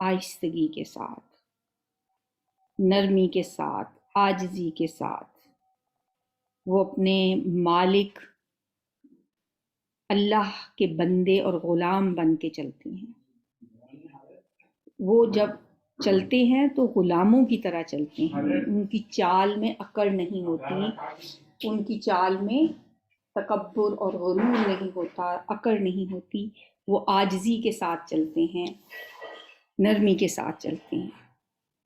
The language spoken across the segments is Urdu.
آہستگی کے ساتھ، نرمی کے ساتھ، عاجزی کے ساتھ وہ اپنے مالک اللہ کے بندے اور غلام بن کے چلتے ہیں۔ وہ جب چلتے ہیں تو غلاموں کی طرح چلتے ہیں، ان کی چال میں اکڑ نہیں ہوتی، ان کی چال میں تکبر اور غرور نہیں ہوتا، اکڑ نہیں ہوتی، وہ عاجزی کے ساتھ چلتے ہیں، نرمی کے ساتھ چلتے ہیں۔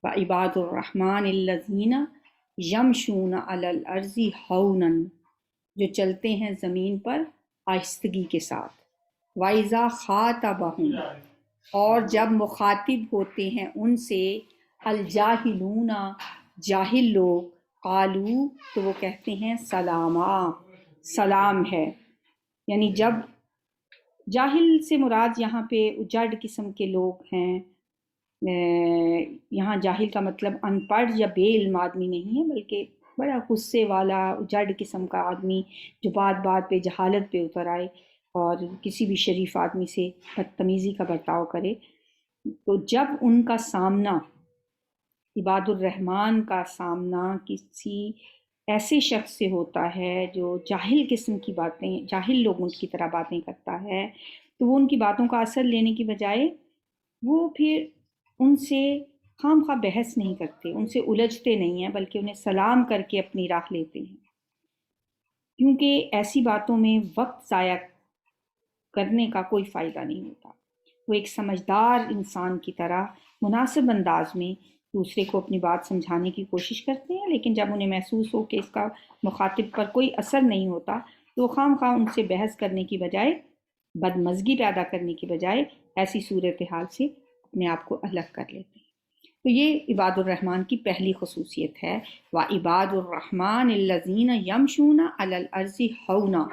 وعباد الرحمن الذین یمشون علی الارض ہونا، جو چلتے ہیں زمین پر آہستگی کے ساتھ۔ وَإِذَا خَاطَبَهُمْ، اور جب مخاطب ہوتے ہیں ان سے الجاہلون، جاہل لوگ، قالو، تو وہ کہتے ہیں سلاما، سلام ہے۔ یعنی جب جاہل سے مراد یہاں پہ اجڑ قسم کے لوگ ہیں، یہاں جاہل کا مطلب ان پڑھ یا بے علم آدمی نہیں ہے، بلکہ بڑا غصے والا اجڑ قسم کا آدمی جو بات بات پہ جہالت پہ اتر آئے اور کسی بھی شریف آدمی سے بدتمیزی کا برتاؤ کرے۔ تو جب ان کا سامنا، عباد الرحمن کا سامنا کسی ایسے شخص سے ہوتا ہے جو جاہل قسم کی باتیں، جاہل لوگوں کی طرح باتیں کرتا ہے، تو وہ ان کی باتوں کا اثر لینے کی بجائے وہ پھر ان سے خام خواہ بحث نہیں کرتے، ان سے الجھتے نہیں ہیں، بلکہ انہیں سلام کر کے اپنی راہ لیتے ہیں، کیونکہ ایسی باتوں میں وقت ضائع کرنے کا کوئی فائدہ نہیں ہوتا۔ وہ ایک سمجھدار انسان کی طرح مناسب انداز میں دوسرے کو اپنی بات سمجھانے کی کوشش کرتے ہیں، لیکن جب انہیں محسوس ہو کہ اس کا مخاطب پر کوئی اثر نہیں ہوتا تو وہ خام خواہ ان سے بحث کرنے کی بجائے، بدمزگی پیدا کرنے کی بجائے ایسی صورتحال سے اپنے آپ کو الگ کر لیتے ہیں۔ تو یہ عباد الرحمن کی پہلی خصوصیت ہے، وَعِبَادُ الرَّحْمَٰنِ الَّذِينَ يَمْشُونَ عَلَى الْأَرْضِ هَوْنًا،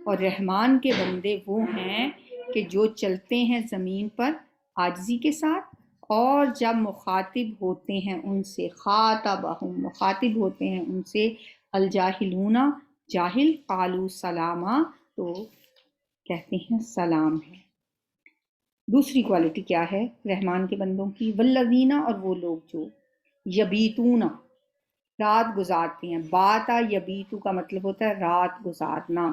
اور رحمان کے بندے وہ ہیں کہ جو چلتے ہیں زمین پر عاجزی کے ساتھ، اور جب مخاطب ہوتے ہیں ان سے، خاطبہم، مخاطب ہوتے ہیں ان سے، الجاہلون، جاہل، قالوا سلاما، تو کہتے ہیں سلام ہے۔ دوسری کوالٹی کیا ہے رحمان کے بندوں کی؟ والذین، اور وہ لوگ جو یبیتون، رات گزارتے ہیں۔ باتا یبیتو کا مطلب ہوتا ہے رات گزارنا،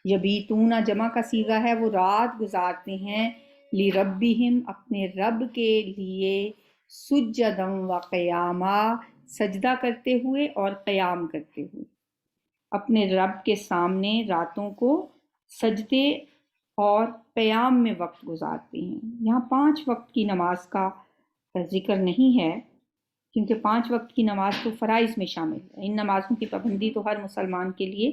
یبیتون جمع کا صیغہ ہے، وہ رات گزارتے ہیں، لربہم، اپنے رب کے لیے، سجدا و قیاما، سجدہ کرتے ہوئے اور قیام کرتے ہوئے، اپنے رب کے سامنے راتوں کو سجدے اور قیام میں وقت گزارتے ہیں۔ یہاں 5 وقت کی نماز کا ذکر نہیں ہے، کیونکہ 5 وقت کی نماز تو فرائض میں شامل ہے۔ ان نمازوں کی پابندی تو ہر مسلمان کے لیے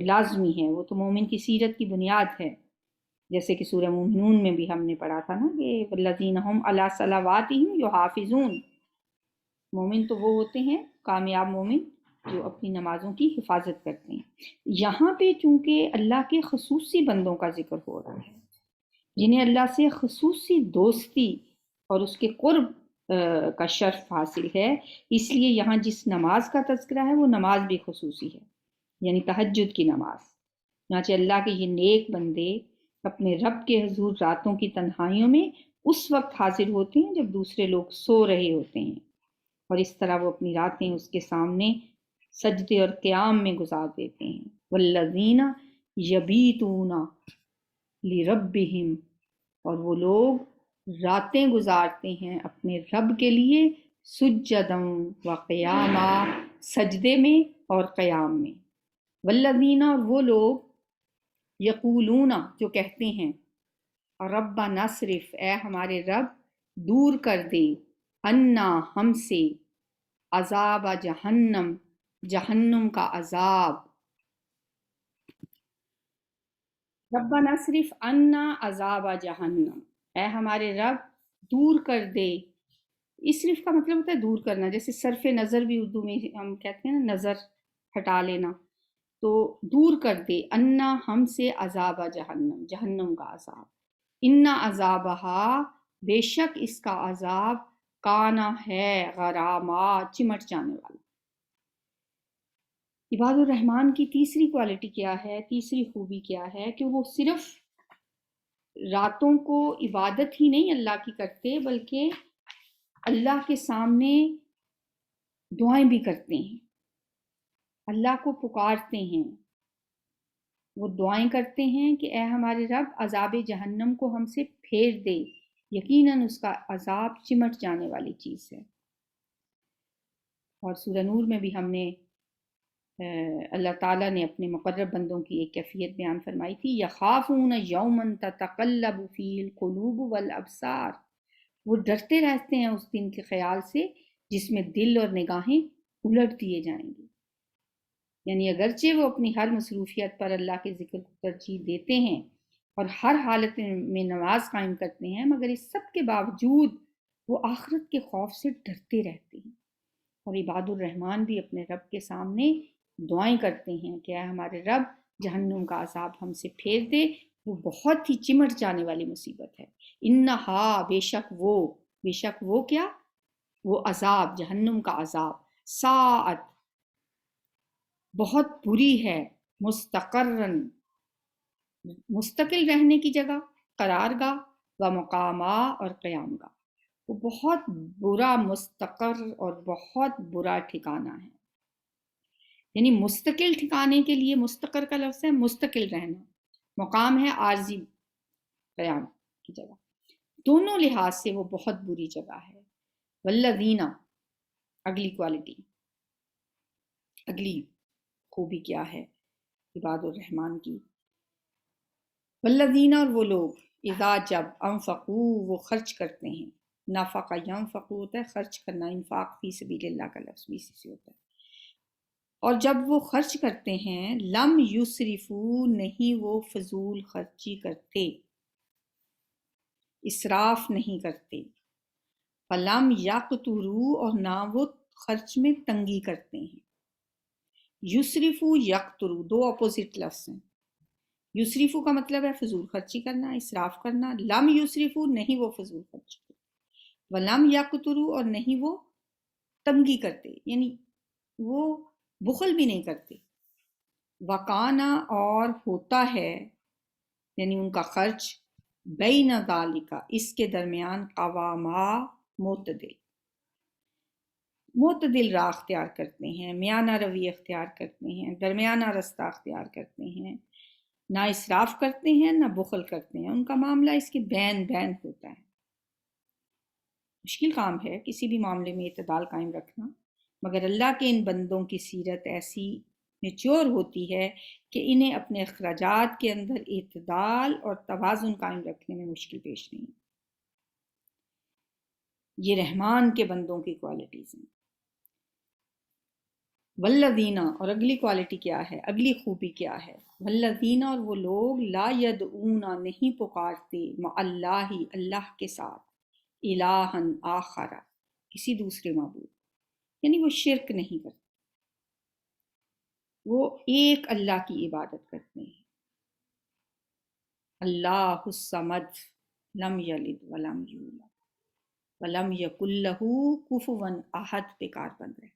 لازمی ہے، وہ تو مومن کی سیرت کی بنیاد ہے، جیسے کہ سورہ مومنون میں بھی ہم نے پڑھا تھا نا کہ والذین ھم علی صلواتہم یحافظون، مومن تو وہ ہوتے ہیں، کامیاب مومن، جو اپنی نمازوں کی حفاظت کرتے ہیں۔ یہاں پہ چونکہ اللہ کے خصوصی بندوں کا ذکر ہو رہا ہے، جنہیں اللہ سے خصوصی دوستی اور اس کے قرب کا شرف حاصل ہے، اس لیے یہاں جس نماز کا تذکرہ ہے وہ نماز بھی خصوصی ہے، یعنی تہجد کی نماز۔ چنانچہ اللہ کے یہ نیک بندے اپنے رب کے حضور راتوں کی تنہائیوں میں اس وقت حاضر ہوتے ہیں جب دوسرے لوگ سو رہے ہوتے ہیں، اور اس طرح وہ اپنی راتیں اس کے سامنے سجدے اور قیام میں گزار دیتے ہیں۔ والذین یبیتون لربہم، اور وہ لوگ راتیں گزارتے ہیں اپنے رب کے لیے، سجدا و قیاما، سجدے میں اور قیام میں۔ والذین، اور وہ لوگ، یقولون، جو کہتے ہیں، ربنا صرف، اے ہمارے رب، دور کر دے، انا، ہم سے، عذاب جہنم، جہنم کا عذاب۔ ربنا صرف انا عذاب جہنم، اے ہمارے رب دور کر دے۔ اس صرف کا مطلب ہوتا ہے دور کرنا، جیسے صرف نظر بھی اردو میں ہم کہتے ہیں نا، نظر ہٹا لینا، تو دور کر دے، انا، ہم سے، عذاب جہنم، جہنم کا عذاب۔ انا عذابہا، بے شک اس کا عذاب، کانا ہے، غراما، چمٹ جانے والا۔ عباد الرحمن کی تیسری کوالٹی کیا ہے، تیسری خوبی کیا ہے، کہ وہ صرف راتوں کو عبادت ہی نہیں اللہ کی کرتے بلکہ اللہ کے سامنے دعائیں بھی کرتے ہیں، اللہ کو پکارتے ہیں، وہ دعائیں کرتے ہیں کہ اے ہمارے رب عذاب جہنم کو ہم سے پھیر دے، یقیناً اس کا عذاب چمٹ جانے والی چیز ہے۔ اور سورہ نور میں بھی ہم نے اللہ تعالیٰ نے اپنے مقرب بندوں کی ایک کیفیت بیان فرمائی تھی، یخافون یومن تتقلب فیہ القلوب والابصار، وہ ڈرتے رہتے ہیں اس دن کے خیال سے جس میں دل اور نگاہیں الٹ دیے جائیں گی۔ یعنی اگرچہ وہ اپنی ہر مصروفیت پر اللہ کے ذکر کو ترجیح دیتے ہیں اور ہر حالت میں نماز قائم کرتے ہیں، مگر اس سب کے باوجود وہ آخرت کے خوف سے ڈرتے رہتے ہیں۔ اور عباد الرحمن بھی اپنے رب کے سامنے دعائیں کرتے ہیں کہ اے ہمارے رب جہنم کا عذاب ہم سے پھیر دے، وہ بہت ہی چمٹ جانے والی مصیبت ہے۔ انہا، بے شک وہ کیا؟ وہ عذاب، جہنم کا عذاب، ساعت، بہت بری ہے، مستقرن، مستقل رہنے کی جگہ، قرار گاہ، و مقامہ، اور قیام گاہ، وہ بہت برا مستقر اور بہت برا ٹھکانہ ہے۔ یعنی مستقل ٹھکانے کے لیے مستقر کا لفظ ہے مستقل رہنا، مقام ہے عارضی قیام کی جگہ، دونوں لحاظ سے وہ بہت بری جگہ ہے۔ والذین، اگلی کوالٹی، اگلی خوبی کیا ہے عباد الرحمن کی؟ والذین، اور وہ لوگ، اذا، جب، انفقو، وہ خرچ کرتے ہیں، نفق ینفقو ہوتا ہے خرچ کرنا، انفاق فی سبیل اللہ کا لفظ بھی اسی سے ہوتا ہے، اور جب وہ خرچ کرتے ہیں، لم یسرفو، نہیں وہ فضول خرچی کرتے، اسراف نہیں کرتے، فلم یقتروا، اور نہ وہ خرچ میں تنگی کرتے ہیں۔ یسرفو، یقترو، دو اپوزٹ لفظ ہیں۔ یسرفو کا مطلب ہے فضول خرچی کرنا، اسراف کرنا، لم یسرفو، نہیں وہ فضول خرچی کرتے، ولم یقتروا، اور نہیں وہ تنگی کرتے، یعنی وہ بخل بھی نہیں کرتے، وکانا، اور ہوتا ہے، یعنی ان کا خرچ، بین ذالک، اس کے درمیان، قواما، معتدل راہ اختیار کرتے ہیں، میانہ روی اختیار کرتے ہیں، درمیانہ رستہ اختیار کرتے ہیں، نہ اسراف کرتے ہیں نہ بخل کرتے ہیں، ان کا معاملہ اس کے بین بین ہوتا ہے۔ مشکل کام ہے کسی بھی معاملے میں اعتدال قائم رکھنا، مگر اللہ کے ان بندوں کی سیرت ایسی میچور ہوتی ہے کہ انہیں اپنے اخراجات کے اندر اعتدال اور توازن قائم رکھنے میں مشکل پیش نہیں۔ یہ رحمان کے بندوں کی کوالٹیز ہیں۔ والذین، اور اگلی کوالٹی کیا ہے، اگلی خوبی کیا ہے؟ والذین، اور وہ لوگ، لا یدعون، نہیں پکارتے، مع اللہ، اللہ کے ساتھ، الہًا آخر، کسی دوسرے معبود، یعنی وہ شرک نہیں کرتے، وہ ایک اللہ کی عبادت کرتے ہیں۔ اللہ الصمد، لم یلد ولم یولد ولم یکن لہ کفوا احد پہ کاربند رہتے۔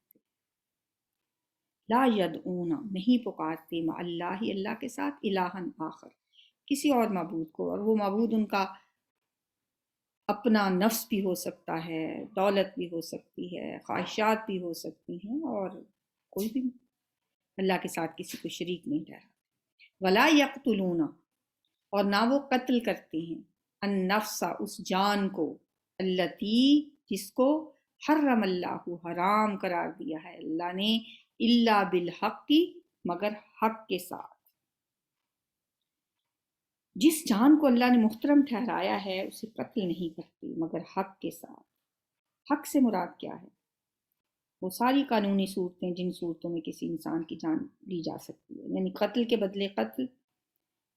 لا یدعون، نہیں پکارتے، مع اللہ، اللہ کے ساتھ، الہًا آخر، کسی اور معبود کو، اور وہ معبود ان کا اپنا نفس بھی ہو سکتا ہے، دولت بھی ہو سکتی ہے، خواہشات بھی ہو سکتی ہیں، اور کوئی بھی اللہ کے ساتھ کسی کو شریک نہیں ٹھہراتے۔ ولا یقتلون، اور نہ وہ قتل کرتے ہیں، النفس، اس جان کو، التی، جس کو، حرم اللہ، حرام قرار دیا ہے اللہ نے، الا بالحق، مگر حق کے ساتھ۔ جس جان کو اللہ نے محترم ٹھہرایا ہے اسے قتل نہیں کرتے مگر حق کے ساتھ۔ حق سے مراد کیا ہے؟ وہ ساری قانونی صورتیں جن صورتوں میں کسی انسان کی جان لی جا سکتی ہے، یعنی قتل کے بدلے قتل،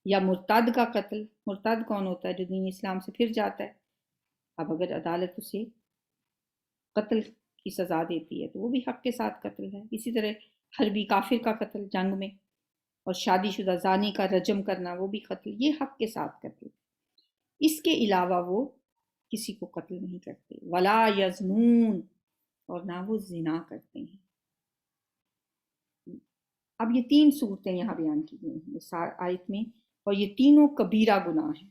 یا مرتد کا قتل۔ مرتد کون ہوتا ہے؟ جو دین اسلام سے پھر جاتا ہے۔ اب اگر عدالت اسے قتل کی سزا دیتی ہے تو وہ بھی حق کے ساتھ قتل ہے۔ اسی طرح حربی کافر کا قتل جنگ میں، اور شادی شدہ زانی کا رجم کرنا، وہ بھی قتل، یہ حق کے ساتھ قتل۔ اس کے علاوہ وہ کسی کو قتل نہیں کرتے۔ ولا یزنون، اور نہ وہ زنا کرتے ہیں۔ اب یہ تین صورتیں یہاں بیان کی گئی ہیں اس آیت میں، اور یہ تینوں کبیرہ گناہ ہیں۔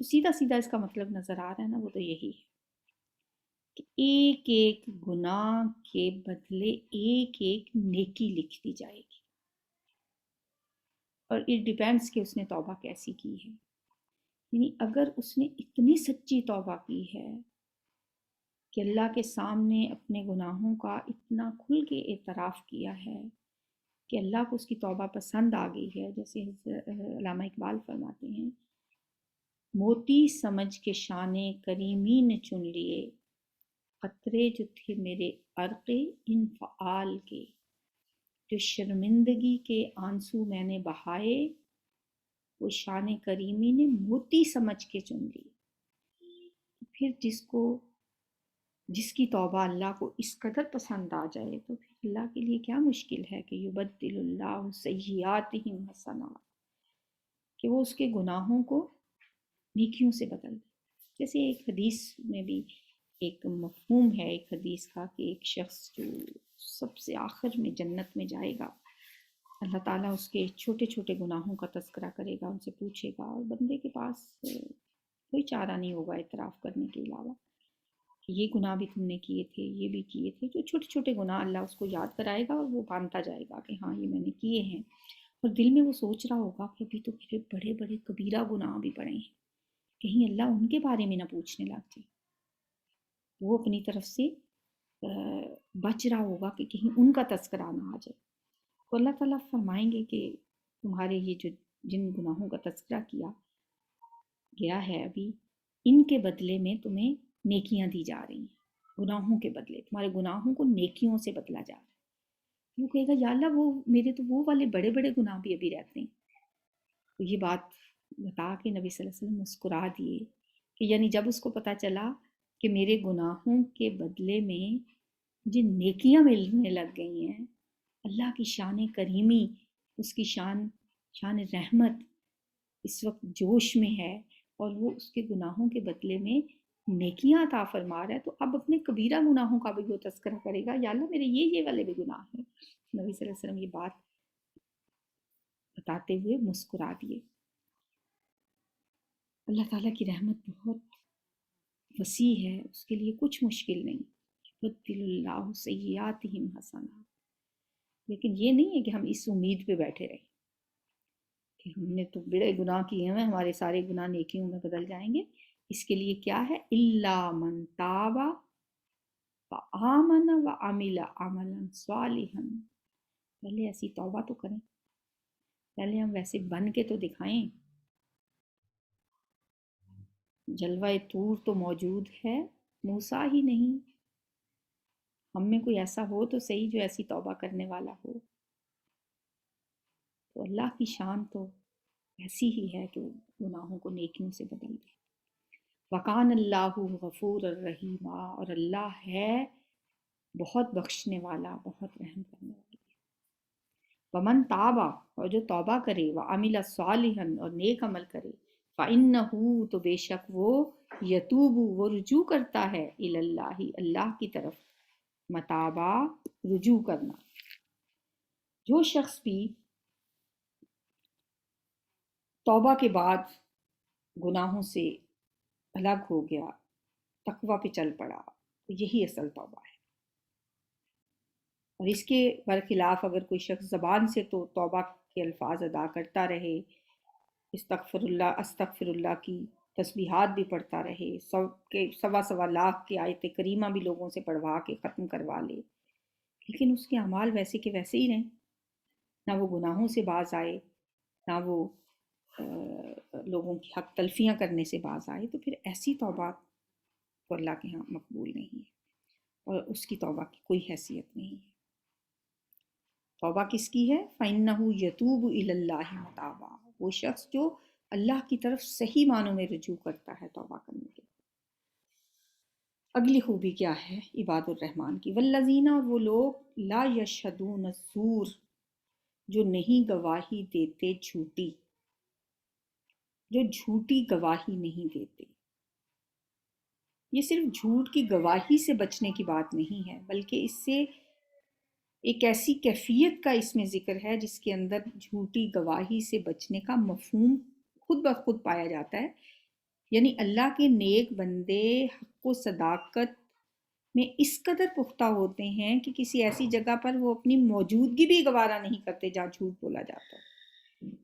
جو سیدھا سیدھا اس کا مطلب نظر آ رہا ہے نا، وہ تو یہی ہے کہ ایک ایک گناہ کے بدلے ایک ایک نیکی لکھ دی جائے گی، اور اٹ ڈیپینڈس کہ اس نے توبہ کیسی کی ہے۔ یعنی اگر اس نے اتنی سچی توبہ کی ہے کہ اللہ کے سامنے اپنے گناہوں کا اتنا کھل کے اعتراف کیا ہے کہ اللہ کو اس کی توبہ پسند آ گئی ہے، جیسے علامہ اقبال فرماتے ہیں، موتی سمجھ کے شان کریمی نے چن لیے، قطرے جو تھے میرے عرق انفعال کے، جو شرمندگی کے آنسو میں نے بہائے، وہ شان کریمی نے موتی سمجھ کے چن لی۔ پھر جس کی توبہ اللہ کو اس قدر پسند آ جائے تو پھر اللہ کے لیے کیا مشکل ہے کہ یبدل اللہ سیئاتہم حسنات، کہ وہ اس کے گناہوں کو نیکیوں سے بدل دے۔ جیسے ایک حدیث میں بھی ایک مفہوم ہے ایک حدیث کا کہ ایک شخص جو سب سے آخر میں جنت میں جائے گا، اللہ تعالیٰ اس کے چھوٹے چھوٹے گناہوں کا تذکرہ کرے گا، ان سے پوچھے گا، اور بندے کے پاس کوئی چارہ نہیں ہوگا اعتراف کرنے کے علاوہ کہ یہ گناہ بھی تم نے کیے تھے، یہ بھی کیے تھے۔ جو چھوٹے چھوٹے گناہ اللہ اس کو یاد کرائے گا اور وہ مانتا جائے گا کہ ہاں یہ میں نے کیے ہیں، اور دل میں وہ سوچ رہا ہوگا کہ ابھی تو میرے بڑے بڑے کبیرہ گناہ بھی پڑے ہیں، کہیں اللہ ان کے بارے میں نہ پوچھنے لگ جائے۔ وہ اپنی طرف سے بچ رہا ہوگا کہ کہیں ان کا تذکرہ نہ آ جائے۔ تو اللہ تعالیٰ فرمائیں گے کہ تمہارے یہ جو جن گناہوں کا تذکرہ کیا گیا ہے ابھی، ان کے بدلے میں تمہیں نیکیاں دی جا رہی ہیں، گناہوں کے بدلے تمہارے گناہوں کو نیکیوں سے بدلا جا رہا ہے۔ وہ کہے گا یا اللہ وہ میرے تو وہ والے بڑے بڑے گناہ بھی ابھی رہتے ہیں۔ تو یہ بات بتا کے نبی صلی اللہ علیہ وسلم مسکرا دیے کہ یعنی جب اس کو پتہ چلا کہ میرے گناہوں کے بدلے میں مجھے نیکیاں ملنے لگ گئی ہیں، اللہ کی شان کریمی، اس کی شان رحمت اس وقت جوش میں ہے، اور وہ اس کے گناہوں کے بدلے میں نیکیاں عطا فرما رہا ہے، تو اب اپنے کبیرہ گناہوں کا بھی وہ تذکرہ کرے گا، یا اللہ میرے یہ والے بھی گناہ ہیں۔ نبی صلی اللہ علیہ وسلم یہ بات بتاتے ہوئے مسکرا دیے۔ اللہ تعالیٰ کی رحمت بہت وسیع ہے، اس کے لیے کچھ مشکل نہیں۔ یبدل اللہ سیئاتہم حسنات، لیکن یہ نہیں ہے کہ ہم اس امید پہ بیٹھے رہیں کہ ہم نے تو بڑے گناہ کیے ہیں، ہمارے سارے گناہ نیکیوں میں بدل جائیں گے۔ اس کے لیے کیا ہے؟ الا من تاب وآمن وعمل عملا صالحا، پہلے ایسی توبہ تو کریں، پہلے ہم ویسے بن کے تو دکھائیں۔ جلوہ طور تو موجود ہے، موسیٰ ہی نہیں۔ ہم میں کوئی ایسا ہو تو صحیح جو ایسی توبہ کرنے والا ہو۔ تو اللہ کی شان تو ایسی ہی ہے کہ گناہوں کو نیکیوں سے بدل دے۔ وَقَانَ اللَّهُ غَفُورًا رَحِيمًا، اور اللہ ہے بہت بخشنے والا، بہت رحم کرنے والا۔ وَمَن تَابَ، اور جو توبہ کرے، وَعَمِلَ صَالِحًا، اور نیک عمل کرے، فَإِنَّهُ، تو بے شک وہ، یتوب، وہ رجوع کرتا ہے، الی اللہ، اللہ کی طرف، متابا، رجوع کرنا۔ جو شخص بھی توبہ کے بعد گناہوں سے الگ ہو گیا، تقوی پہ چل پڑا، تو یہی اصل توبہ ہے۔ اور اس کے برخلاف اگر کوئی شخص زبان سے تو توبہ کے الفاظ ادا کرتا رہے، استغفر اللہ کی تسبیحات بھی پڑھتا رہے، سوا لاکھ کی آیت کریمہ بھی لوگوں سے پڑھوا کے ختم کروا لے، لیکن اس کے اعمال ویسے کے ویسے ہی رہیں، نہ وہ گناہوں سے باز آئے، نہ وہ لوگوں کی حق تلفیاں کرنے سے باز آئے، تو پھر ایسی توبہ تو اللہ کے ہاں مقبول نہیں ہے، اور اس کی توبہ کی کوئی حیثیت نہیں ہے۔ توبہ کس کی ہے؟ فَإِنَّهُ يَتُوبُ إِلَى اللَّهِ مَتَابًا، وہ شخص جو اللہ کی طرف صحیح معنوں میں رجوع کرتا ہے توبہ کرنے کے۔ اگلی خوبی کیا ہے عباد الرحمن کی؟ والذین، اور وہ لوگ، لا یشہدون الزور، جو نہیں گواہی دیتے جھوٹی، جو جھوٹی گواہی نہیں دیتے۔ یہ صرف جھوٹ کی گواہی سے بچنے کی بات نہیں ہے، بلکہ اس سے ایک ایسی کیفیت کا اس میں ذکر ہے جس کے اندر جھوٹی گواہی سے بچنے کا مفہوم خود بخود پایا جاتا ہے یعنی اللہ کے نیک بندے حق و صداقت میں اس قدر پختہ ہوتے ہیں کہ کسی ایسی جگہ پر وہ اپنی موجودگی بھی گوارا نہیں کرتے جہاں جھوٹ بولا جاتا ہے۔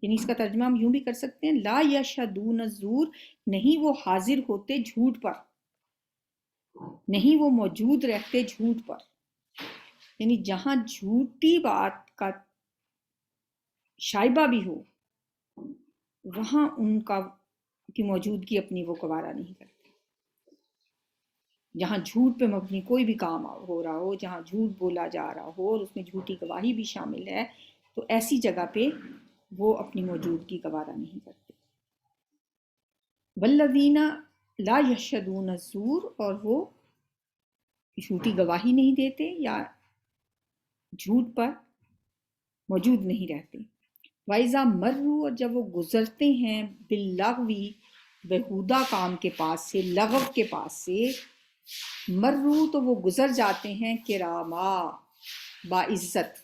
یعنی اس کا ترجمہ ہم یوں بھی کر سکتے ہیں، لا یشہدون الزور، نہیں وہ حاضر ہوتے جھوٹ پر، نہیں وہ موجود رہتے جھوٹ پر۔ یعنی جہاں جھوٹی بات کا شائبہ بھی ہو وہاں ان کی موجودگی اپنی وہ گوارا نہیں کرتے۔ جہاں جھوٹ پہ مبنی کوئی بھی کام ہو رہا ہو، جہاں جھوٹ بولا جا رہا ہو اور اس میں جھوٹی گواہی بھی شامل ہے، تو ایسی جگہ پہ وہ اپنی موجودگی گوارا نہیں کرتے۔ والذین لا یشہدون الزور، اور وہ جھوٹی گواہی نہیں دیتے یا جھوٹ پر موجود نہیں رہتے۔ وَإِذَا مَرُّوا، اور جب وہ گزرتے ہیں، باللغوی بےہودہ کام کے پاس سے، لغو کے پاس سے، مرو تو وہ گزر جاتے ہیں، کراما باعزت،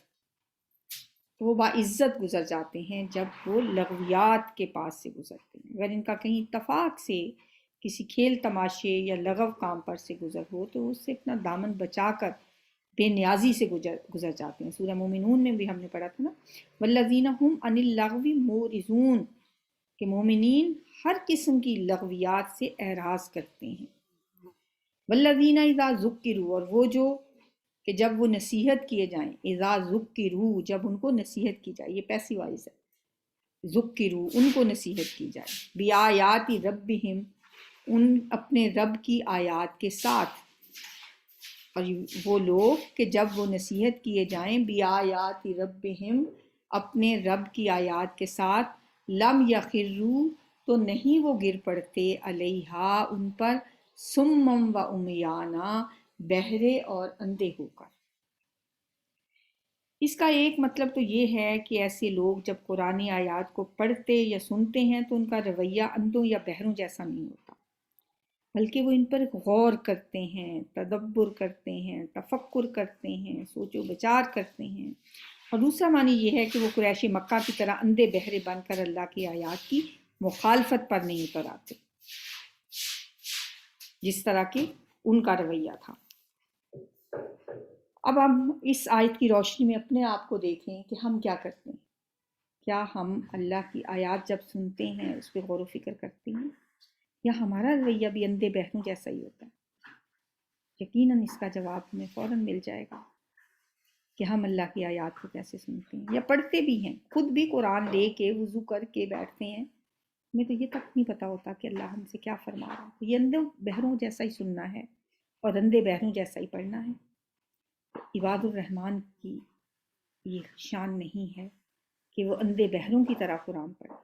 تو وہ باعزت گزر جاتے ہیں جب وہ لغویات کے پاس سے گزرتے ہیں۔ اگر ان کا کہیں اتفاق سے کسی کھیل تماشے یا لغو کام پر سے گزر ہو تو اس سے اپنا دامن بچا کر بے نیازی سے گزر جاتے ہیں۔ سورہ مومنون میں بھی ہم نے پڑھا تھا نا، والذین هم عن اللغو معرضون، کہ مومنین ہر قسم کی لغویات سے اعراض کرتے ہیں۔ والذین اذا ذکروا، اور وہ جو کہ جب وہ نصیحت کیے جائیں، اذا ذکروا جب ان کو نصیحت کی جائے، یہ پیسیو وائز ہے، ذکروا ان کو نصیحت کی جائے، بیاات ربہم ان اپنے رب کی آیات کے ساتھ، اور وہ لوگ کہ جب وہ نصیحت کیے جائیں بیاات ربہم اپنے رب کی آیات کے ساتھ، لم یخروا تو نہیں وہ گر پڑتے، علیہا ان پر، سمم و امیانا بہرے اور اندھے ہو کر۔ اس کا ایک مطلب تو یہ ہے کہ ایسے لوگ جب قرآن آیات کو پڑھتے یا سنتے ہیں تو ان کا رویہ اندھوں یا بہروں جیسا نہیں ہوتا، بلکہ وہ ان پر غور کرتے ہیں، تدبر کرتے ہیں، تفکر کرتے ہیں، سوچ و بچار کرتے ہیں۔ اور دوسرا معنی یہ ہے کہ وہ قریش مکہ کی طرح اندھے بہرے بن کر اللہ کی آیات کی مخالفت پر نہیں اتر آتے جس طرح کہ ان کا رویہ تھا۔ اب ہم اس آیت کی روشنی میں اپنے آپ کو دیکھیں کہ ہم کیا کرتے ہیں۔ کیا ہم اللہ کی آیات جب سنتے ہیں اس پہ غور و فکر کرتے ہیں، یا ہمارا رویہ بھی اندھے بہروں جیسا ہی ہوتا ہے؟ یقیناً اس کا جواب ہمیں فوراً مل جائے گا کہ ہم اللہ کی آیات کو کیسے سنتے ہیں یا پڑھتے بھی ہیں۔ خود بھی قرآن لے کے وضو کر کے بیٹھتے ہیں، ہمیں تو یہ تک نہیں پتا ہوتا کہ اللہ ہم سے کیا فرما رہا ہے۔ یہ اندھے بہروں جیسا ہی سننا ہے اور اندھے بہروں جیسا ہی پڑھنا ہے۔ عباد الرحمن کی یہ شان نہیں ہے کہ وہ اندھے بہروں کی طرح قرآن پڑھے۔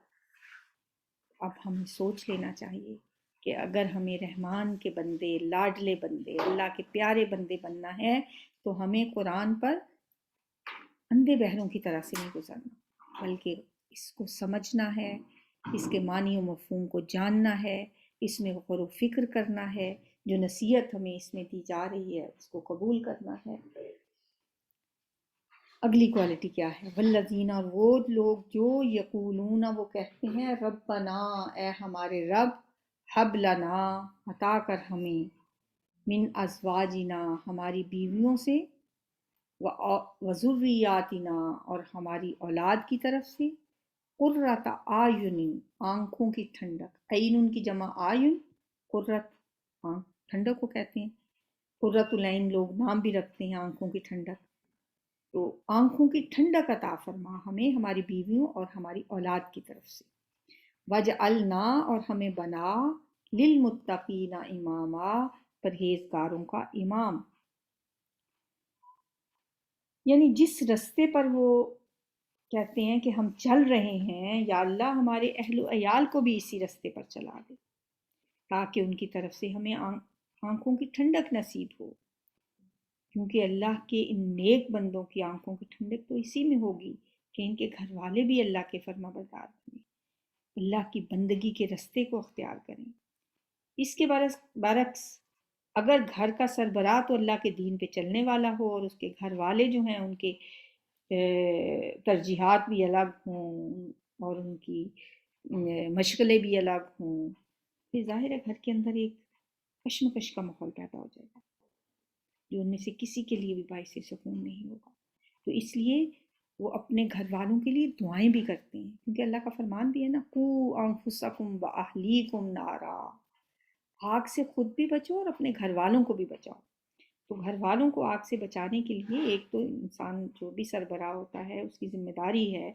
اب ہمیں سوچ لینا چاہیے کہ اگر ہمیں رحمان کے بندے، لاڈلے بندے، اللہ کے پیارے بندے بننا ہے تو ہمیں قرآن پر اندھے بہروں کی طرح سے نہیں گزرنا، بلکہ اس کو سمجھنا ہے، اس کے معنی و مفہوم کو جاننا ہے، اس میں غور و فکر کرنا ہے، جو نصیحت ہمیں اس میں دی جا رہی ہے اس کو قبول کرنا ہے۔ اگلی کوالٹی کیا ہے؟ والذین، اور وہ لوگ جو یقولون وہ کہتے ہیں، ربنا اے ہمارے رب، حب لنا عطا کر ہمیں، من ازواجنا ہماری بیویوں سے، وذریاتنا اور ہماری اولاد کی طرف سے، قرۃ اعین آنکھوں کی ٹھنڈک، عین کی جمع آئین، قرۃ آنکھ ٹھنڈک کو کہتے ہیں، قرۃ العین لوگ نام بھی رکھتے ہیں آنکھوں کی ٹھنڈک، تو آنکھوں کی ٹھنڈک عطا فرما ہمیں ہماری بیویوں اور ہماری اولاد کی طرف سے، وجعلنا اور ہمیں بنا، للمتقین اماما پرہیزگاروں کا امام، یعنی جس رستے پر وہ کہتے ہیں کہ ہم چل رہے ہیں، یا اللہ ہمارے اہل و عیال کو بھی اسی رستے پر چلا دے تاکہ ان کی طرف سے ہمیں آنکھوں کی ٹھنڈک نصیب ہو، کیونکہ اللہ کے ان نیک بندوں کی آنکھوں کی ٹھنڈک تو اسی میں ہوگی کہ ان کے گھر والے بھی اللہ کے فرما بردار بنیں، اللہ کی بندگی کے رستے کو اختیار کریں۔ اس کے برعکس اگر گھر کا سربراہ تو اللہ کے دین پہ چلنے والا ہو اور اس کے گھر والے جو ہیں ان کے ترجیحات بھی الگ ہوں اور ان کی مشغلے بھی الگ ہوں، پھر ظاہر ہے گھر کے اندر ایک کشمکش کا ماحول پیدا ہو جائے گا جو ان میں سے کسی کے لیے بھی باعث سکون نہیں ہوگا. تو اس لیے وہ اپنے گھر والوں کے لیے دعائیں بھی کرتے ہیں، کیونکہ اللہ کا فرمان بھی ہے نا، قُوا أَنفُسَكُمْ وَأَهْلِيكُمْ نَارًا، آگ سے خود بھی بچو اور اپنے گھر والوں کو بھی بچاؤ. تو گھر والوں کو آگ سے بچانے کے لیے ایک تو انسان جو بھی سربراہ ہوتا ہے اس کی ذمہ داری ہے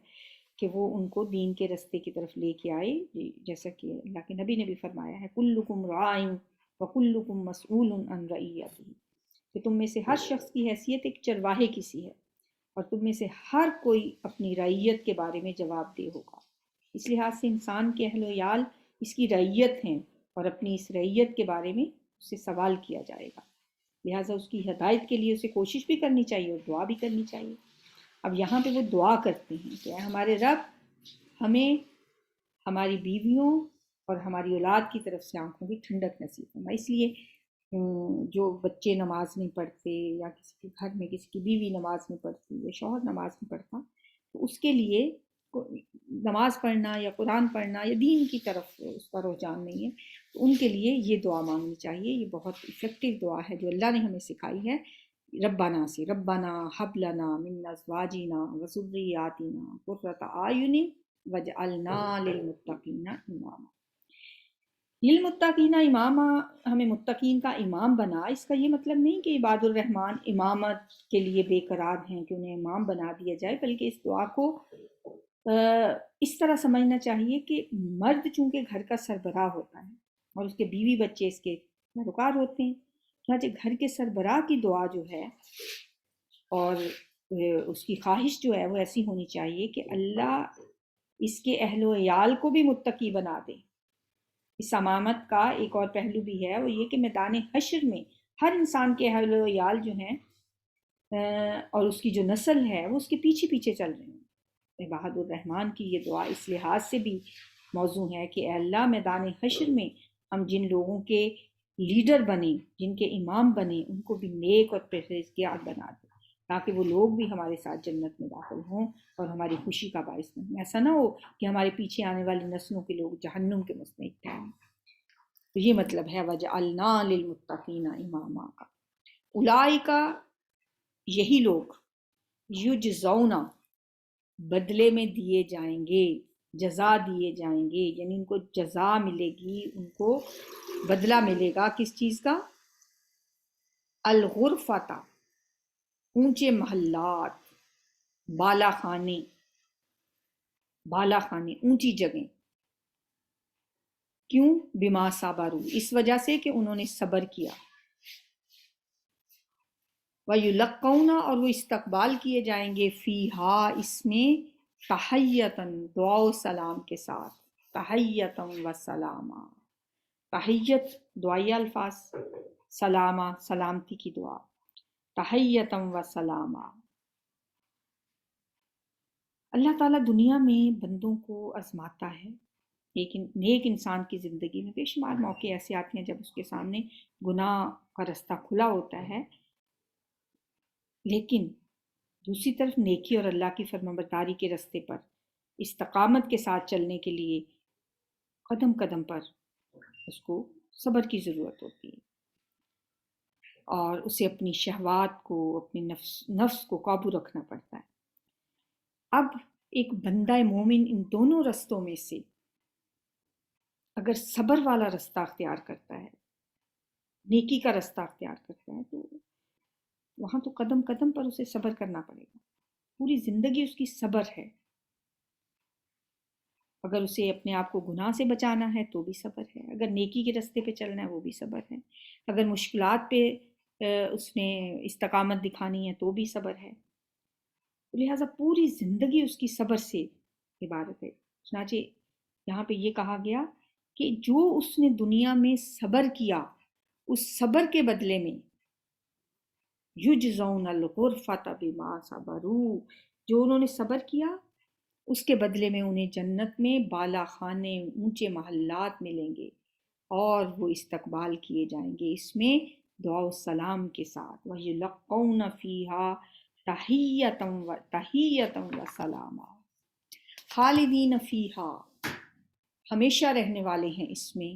کہ وہ ان کو دین کے رستے کی طرف لے کے آئے، جیسا کہ اللہ کے نبی نے بھی فرمایا ہے کلکم راع وکلکم مسئول عن رعیتہ، کہ تم میں سے ہر شخص کی حیثیت ایک چرواہے کی سی ہے اور تم میں سے ہر کوئی اپنی رعیت کے بارے میں جواب دہ ہوگا. اس لحاظ سے انسان کے اہل و عیال اس کی رعیت ہیں اور اپنی اس رعیت کے بارے میں اس سے سوال کیا جائے گا، لہٰذا اس کی ہدایت کے لیے اسے کوشش بھی کرنی چاہیے اور دعا بھی کرنی چاہیے. اب یہاں پہ وہ دعا کرتے ہیں کہ اے ہمارے رب، ہمیں ہماری بیویوں اور ہماری اولاد کی طرف سے آنکھوں کی ٹھنڈک نصیب فرما. اس لیے جو بچے نماز نہیں پڑھتے یا کسی کے گھر میں کسی کی بیوی نماز نہیں پڑھتی یا شوہر نماز نہیں پڑھتا، تو اس کے لیے نماز پڑھنا یا قرآن پڑھنا یا دین کی طرف اس کا رجحان نہیں ہے، تو ان کے لیے یہ دعا مانگنی چاہیے. یہ بہت افیکٹو دعا ہے جو اللہ نے ہمیں سکھائی ہے. ربنا سے ربنا حب لنا من ازواجنا وذریاتنا قرۃ اعین واجعلنا للمتقین اماما. للمتقین اماما، ہمیں متقین کا امام بنا. اس کا یہ مطلب نہیں کہ عباد الرحمن امامت کے لیے بے قرار ہیں کہ انہیں امام بنا دیا جائے، بلکہ اس دعا کو اس طرح سمجھنا چاہیے کہ مرد چونکہ گھر کا سربراہ ہوتا ہے اور اس کے بیوی بچے اس کے پیروکار ہوتے ہیں، چنانچہ گھر کے سربراہ کی دعا جو ہے اور اس کی خواہش جو ہے وہ ایسی ہونی چاہیے کہ اللہ اس کے اہل و عیال کو بھی متقی بنا دے. اس امامت کا ایک اور پہلو بھی ہے، وہ یہ کہ میدان حشر میں ہر انسان کے اہل و عیال جو ہیں اور اس کی جو نسل ہے وہ اس کے پیچھے پیچھے چل رہے ہیں. عباد الرحمن کی یہ دعا اس لحاظ سے بھی موزوں ہے کہ اے اللہ میدان حشر میں ہم جن لوگوں کے لیڈر بنیں، جن کے امام بنیں، ان کو بھی نیک اور پرہیزگار بنا دیں تاکہ وہ لوگ بھی ہمارے ساتھ جنت میں داخل ہوں اور ہماری خوشی کا باعث بنیں. ایسا نہ ہو کہ ہمارے پیچھے آنے والی نسلوں کے لوگ جہنم کے مستحق ٹھہریں. تو یہ مطلب ہے وَجَعَلْنَا لِلْمُتَّقِينَ إِمَامًا کا. اولئک، یہی لوگ، یجزون، بدلے میں دیے جائیں گے، جزا دیے جائیں گے، یعنی ان کو جزا ملے گی، ان کو بدلہ ملے گا کس چیز کا؟ الغرفۃ، اونچے محلات، بالا خانے، بالا خانے اونچی جگہیں. کیوں؟ بما صبروا، اس وجہ سے کہ انہوں نے صبر کیا. وَيُلَقَّوْنَ، اور وہ استقبال کیے جائیں گے، فیہا، اس میں، تحیتاً، دعا و سلام کے ساتھ، تحیتاً و سلاما. تحیت دعائیہ الفاظ، سلامہ سلامتی کی دعا، تحیتاً و سلاما. اللہ تعالیٰ دنیا میں بندوں کو آزماتا ہے، لیکن نیک انسان کی زندگی میں بے شمار موقع ایسے آتے ہیں جب اس کے سامنے گناہ کا رستہ کھلا ہوتا ہے، لیکن دوسری طرف نیکی اور اللہ کی فرمانبرداری کے رستے پر استقامت کے ساتھ چلنے کے لیے قدم قدم پر اس کو صبر کی ضرورت ہوتی ہے اور اسے اپنی شہوات کو، اپنے نفس کو قابو رکھنا پڑتا ہے. اب ایک بندہ مومن ان دونوں رستوں میں سے اگر صبر والا رستہ اختیار کرتا ہے، نیکی کا رستہ اختیار کرتا ہے، تو وہاں تو قدم قدم پر اسے صبر کرنا پڑے گا. پوری زندگی اس کی صبر ہے. اگر اسے اپنے آپ کو گناہ سے بچانا ہے تو بھی صبر ہے، اگر نیکی کے رستے پہ چلنا ہے وہ بھی صبر ہے، اگر مشکلات پہ اس نے استقامت دکھانی ہے تو بھی صبر ہے. لہٰذا پوری زندگی اس کی صبر سے عبارت ہے. چنانچہ یہاں پہ یہ کہا گیا کہ جو اس نے دنیا میں صبر کیا، اس صبر کے بدلے میں یجزون الغرفۃ بما صبروا، جو انہوں نے صبر کیا اس کے بدلے میں انہیں جنت میں بالا خانے، اونچے محلات ملیں گے اور وہ استقبال کیے جائیں گے اس میں دعا و سلام کے ساتھ. وَيُلَقَّوْنَ فِيهَا تَحِيَّةً وَسَلَامًا. خالدین فیہا، ہمیشہ رہنے والے ہیں اس میں،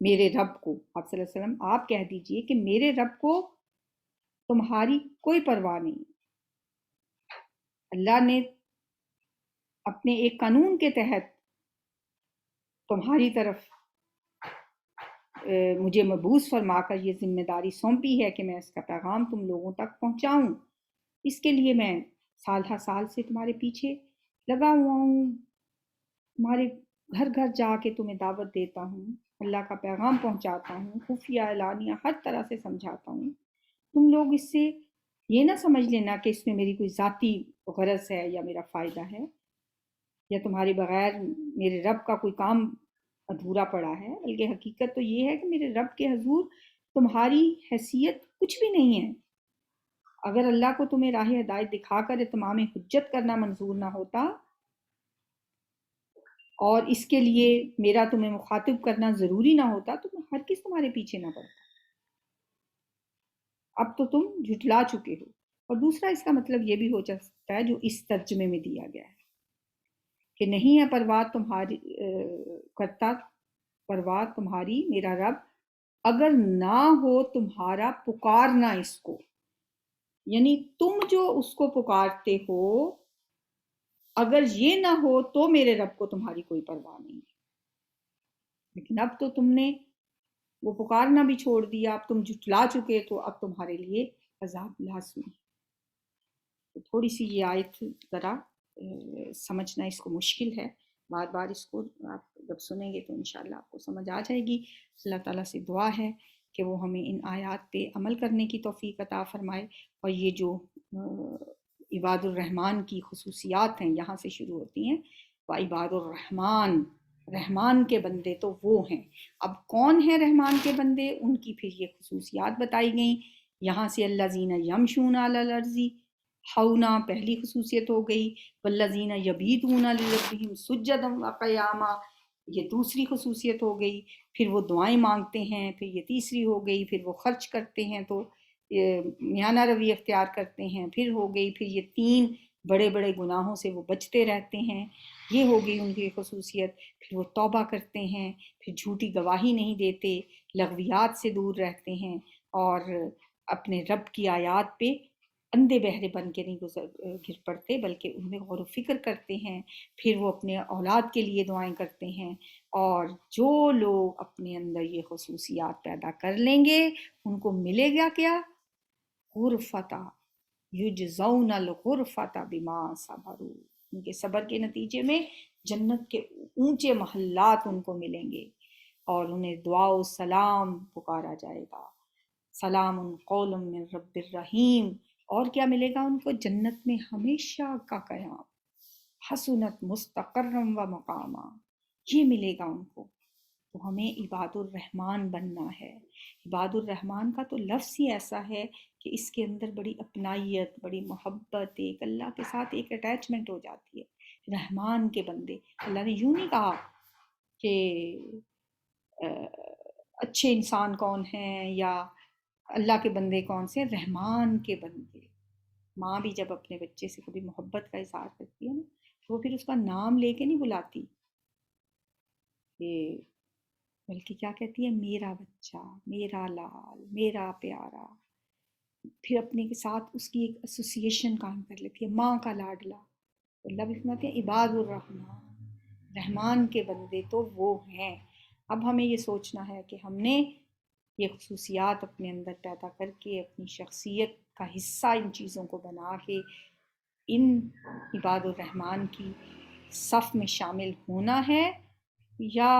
میرے رب کو، آپ صلی اللہ علیہ وسلم آپ کہہ دیجئے کہ میرے رب کو تمہاری کوئی پرواہ نہیں۔ اللہ نے اپنے ایک قانون کے تحت تمہاری طرف مجھے مبعوث فرما کر یہ ذمہ داری سونپی ہے کہ میں اس کا پیغام تم لوگوں تک پہنچاؤں۔ اس کے لیے میں سال ہر سال سے تمہارے پیچھے لگا ہوا ہوں، تمہارے گھر گھر جا کے تمہیں دعوت دیتا ہوں، اللہ کا پیغام پہنچاتا ہوں، خفیہ اعلانیہ ہر طرح سے سمجھاتا ہوں۔ تم لوگ اس سے یہ نہ سمجھ لینا کہ اس میں میری کوئی ذاتی غرض ہے یا میرا فائدہ ہے یا تمہارے بغیر میرے رب کا کوئی کام ادھورا پڑا ہے، بلکہ حقیقت تو یہ ہے کہ میرے رب کے حضور تمہاری حیثیت کچھ بھی نہیں ہے۔ اگر اللہ کو تمہیں راہ ہدایت دکھا کر اتمام حجت کرنا منظور نہ ہوتا اور اس کے لیے میرا تمہیں مخاطب کرنا ضروری نہ ہوتا تو میں ہرگز تمہارے پیچھے نہ پڑتا۔ اب تو تم جھٹلا چکے ہو۔ اور دوسرا اس کا مطلب یہ بھی ہو سکتا ہے جو اس ترجمے میں دیا گیا ہے کہ نہیں ہے پرواہ تمہاری کرتا پرواہ تمہاری میرا رب اگر نہ ہو تمہارا پکارنا اس کو، یعنی تم جو اس کو پکارتے ہو اگر یہ نہ ہو تو میرے رب کو تمہاری کوئی پرواہ نہیں ہے، لیکن اب تو تم نے وہ پکارنا بھی چھوڑ دیا، اب تم جھٹلا چکے تو اب تمہارے لیے عذاب لازمی ہے۔ تو تھوڑی سی یہ آیت ذرا سمجھنا اس کو مشکل ہے، بار بار اس کو آپ جب سنیں گے تو انشاءاللہ آپ کو سمجھ آ جائے گی۔ اللہ تعالیٰ سے دعا ہے کہ وہ ہمیں ان آیات پہ عمل کرنے کی توفیق عطا فرمائے، اور یہ جو عباد الرحمن کی خصوصیات ہیں یہاں سے شروع ہوتی ہیں، وعباد الرحمن، رحمان کے بندے تو وہ ہیں۔ اب کون ہیں رحمان کے بندے، ان کی پھر یہ خصوصیات بتائی گئیں۔ یہاں سے الذین یمشون علی الارض ہونا پہلی خصوصیت ہو گئی، والذین یبیتون لربہم سجدا وقیاما یہ دوسری خصوصیت ہو گئی، پھر وہ دعائیں مانگتے ہیں، پھر یہ تیسری ہو گئی، پھر وہ خرچ کرتے ہیں تو میانہ روی اختیار کرتے ہیں، پھر ہو گئی، پھر یہ تین بڑے بڑے گناہوں سے وہ بچتے رہتے ہیں، یہ ہو گئی ان کی خصوصیت، پھر وہ توبہ کرتے ہیں، پھر جھوٹی گواہی نہیں دیتے، لغویات سے دور رہتے ہیں، اور اپنے رب کی آیات پہ اندھے بہرے بن کے نہیں گر پڑتے بلکہ ان میں غور و فکر کرتے ہیں، پھر وہ اپنے اولاد کے لیے دعائیں کرتے ہیں۔ اور جو لوگ اپنے اندر یہ خصوصیات پیدا کر لیں گے ان کو ملے گا کیا؟ غرفتہ یجزون الغرفتہ بما صبروا، ان کے صبر کے نتیجے میں جنت کے اونچے محلات ان کو ملیں گے، اور انہیں دعا و سلام پکارا جائے گا، سلام قول من رب الرحیم۔ اور کیا ملے گا ان کو؟ جنت میں ہمیشہ کا قیام، حسنت مستقرم و مقاما، یہ ملے گا ان کو۔ تو ہمیں عباد الرحمن بننا ہے۔ عباد الرحمن کا تو لفظ ہی ایسا ہے کہ اس کے اندر بڑی اپنائیت، بڑی محبت، ایک اللہ کے ساتھ ایک اٹیچمنٹ ہو جاتی ہے۔ رحمان کے بندے، اللہ نے یوں نہیں کہا کہ اچھے انسان کون ہیں یا اللہ کے بندے کون سے، رحمان کے بندے۔ ماں بھی جب اپنے بچے سے کبھی محبت کا اظہار کرتی ہے نا تو وہ پھر اس کا نام لے کے نہیں بلاتی، بلکہ کیا کہتی ہے؟ میرا بچہ، میرا لال، میرا پیارا۔ پھر اپنے کے ساتھ اس کی ایک ایسوسیشن قائم کر لیتی ہے، ماں کا لاڈلا۔ اللہ بھی فرماتے ہیں عباد الرحمن، رحمان کے بندے تو وہ ہیں۔ اب ہمیں یہ سوچنا ہے کہ ہم نے یہ خصوصیات اپنے اندر پیدا کر کے اپنی شخصیت کا حصہ ان چیزوں کو بنا کے ان عباد الرحمن کی صف میں شامل ہونا ہے، یا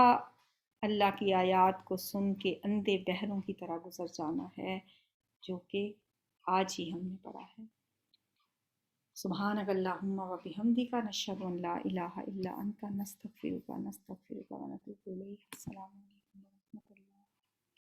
اللہ کی آیات کو سن کے اندھے بہروں کی طرح گزر جانا ہے، جو کہ آج ہی ہم نے پڑھا ہے۔ سبحانک اللہم و بحمدک، نشہد ان لا الہ الا انت، نستغفرک و نتوب الیک۔ السلام علیکم۔